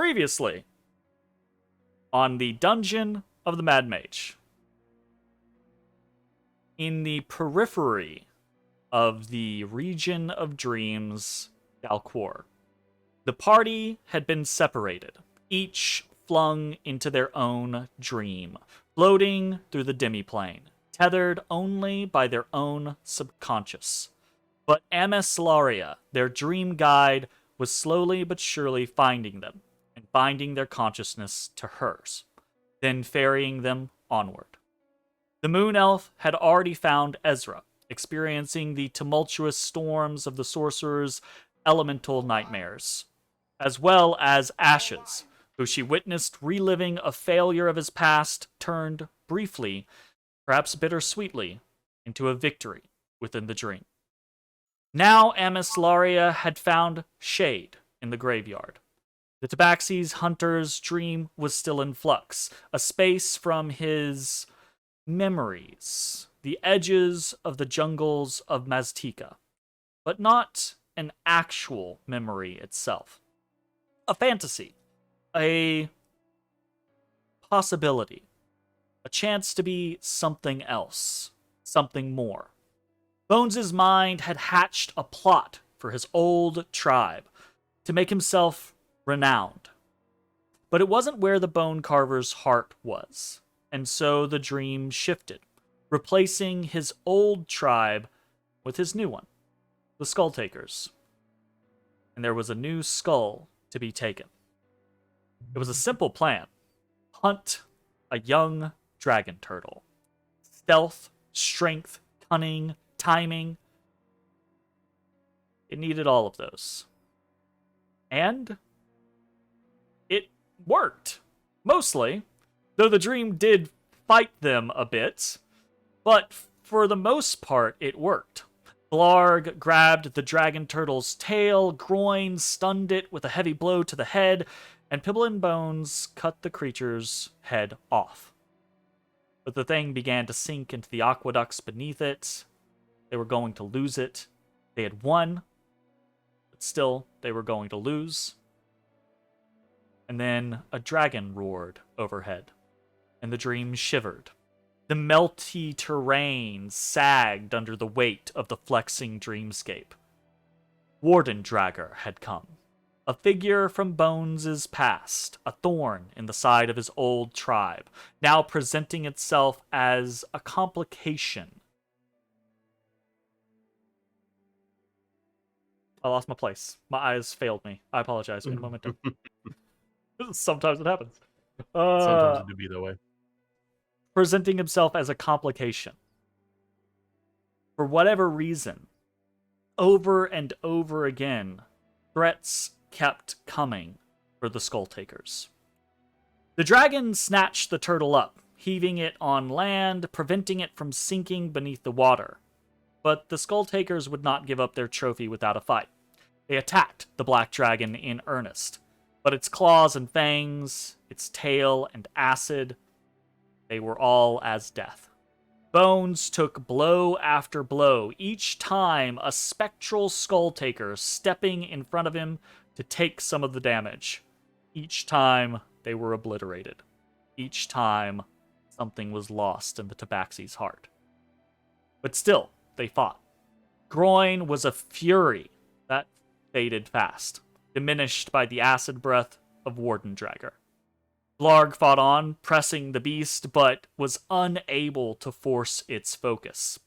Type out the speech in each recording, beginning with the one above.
Previously, on the dungeon of the Mad Mage, in the periphery of the region of dreams, Dalquor, the party had been separated, each flung into their own dream, floating through the demiplane, tethered only by their own subconscious. But Amislaria, their dream guide, was slowly but surely finding them and binding their consciousness to hers, then ferrying them onward. The Moon Elf had already found Ezrah, experiencing the tumultuous storms of the sorcerer's elemental nightmares, as well as Ashes, who she witnessed reliving a failure of his past turned briefly, perhaps bittersweetly, into a victory within the dream. Now Amislaria had found shade in the graveyard. The Tabaxi's hunter's dream was still in flux, a space from his memories, the edges of the jungles of Maztica, but not an actual memory itself. A fantasy, a possibility, a chance to be something else, something more. Bones' mind had hatched a plot for his old tribe to make himself renowned. But it wasn't where the bone carver's heart was, and so the dream shifted, replacing his old tribe with his new one, the Skull Takers. And there was a new skull to be taken. It was a simple plan. Hunt a young dragon turtle. Stealth, strength, cunning, timing. It needed all of those. And it worked. Mostly. Though the dream did fight them a bit. But for the most part, it worked. Blarg grabbed the dragon turtle's tail, groin, stunned it with a heavy blow to the head, and Pibble and Bones cut the creature's head off. But the thing began to sink into the aqueducts beneath it. They were going to lose it. They had won, but still, they were going to lose. And then a dragon roared overhead, and the dream shivered. The melty terrain sagged under the weight of the flexing dreamscape. Warden Dragger had come. A figure from Bones' past, a thorn in the side of his old tribe, now presenting itself as a complication. I lost my place. My eyes failed me. I apologize. In a moment. Sometimes it happens. Sometimes it do be that way. Presenting himself as a complication. For whatever reason, over and over again, threats kept coming for the Skull Takers. The dragon snatched the turtle up, heaving it on land, preventing it from sinking beneath the water. But the Skull Takers would not give up their trophy without a fight. They attacked the black dragon in earnest, but its claws and fangs, its tail and acid, they were all as death. Bones took blow after blow, each time a spectral Skull Taker stepping in front of him to take some of the damage. Each time they were obliterated. Each time something was lost in the Tabaxi's heart. But still, they fought. Groin was a fury that faded fast, diminished by the acid breath of Warden Dragger. Blarg fought on, pressing the beast, but was unable to force its focus.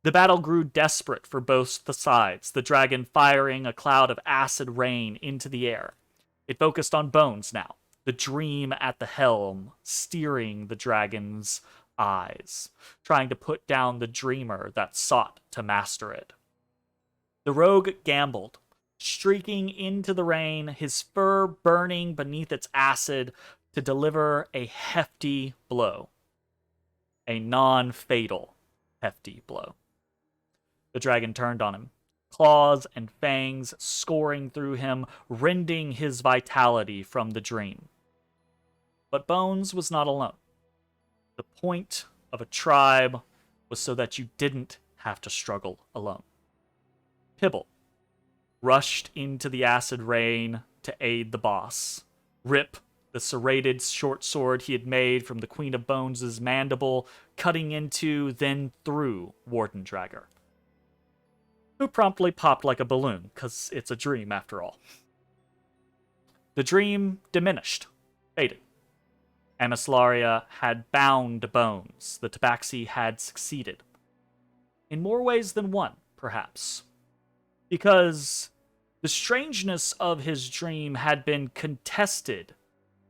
The battle grew desperate for both the sides, the dragon firing a cloud of acid rain into the air. It focused on Bones now, the dream at the helm, steering the dragon's eyes, trying to put down the dreamer that sought to master it. The rogue gambled, streaking into the rain, his fur burning beneath its acid, to deliver a hefty blow. A non-fatal hefty blow. The dragon turned on him, claws and fangs scoring through him, rending his vitality from the dream. But Bones was not alone. The point of a tribe was so that you didn't have to struggle alone. Pibble rushed into the acid rain to aid the boss, rip the serrated short sword he had made from the Queen of Bones' mandible, cutting into, then through Warden Dragger, who promptly popped like a balloon, because it's a dream after all. The dream diminished, faded. Amislaria had bound Bones. The Tabaxi had succeeded. In more ways than one, perhaps. Because the strangeness of his dream had been contested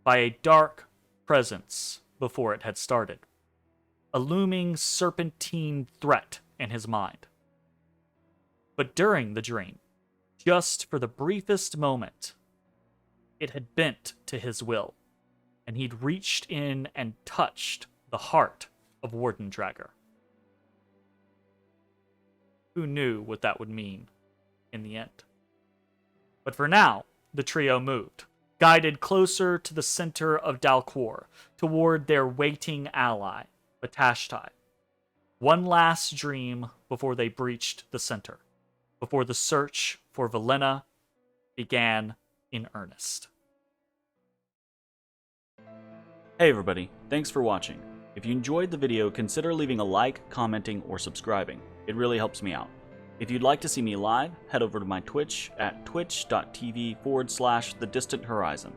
by a dark presence before it had started. A looming serpentine threat in his mind. But during the dream, just for the briefest moment, it had bent to his will, and he'd reached in and touched the heart of Warden Dragger. Who knew what that would mean in the end? But for now, the trio moved, guided closer to the center of Dalquor, toward their waiting ally, Matashtai. One last dream before they breached the center, before the search for Valenna began in earnest. Hey everybody, thanks for watching. If you enjoyed the video, consider leaving a like, commenting, or subscribing. It really helps me out. If you'd like to see me live, head over to my Twitch at twitch.tv/thedistanthorizon.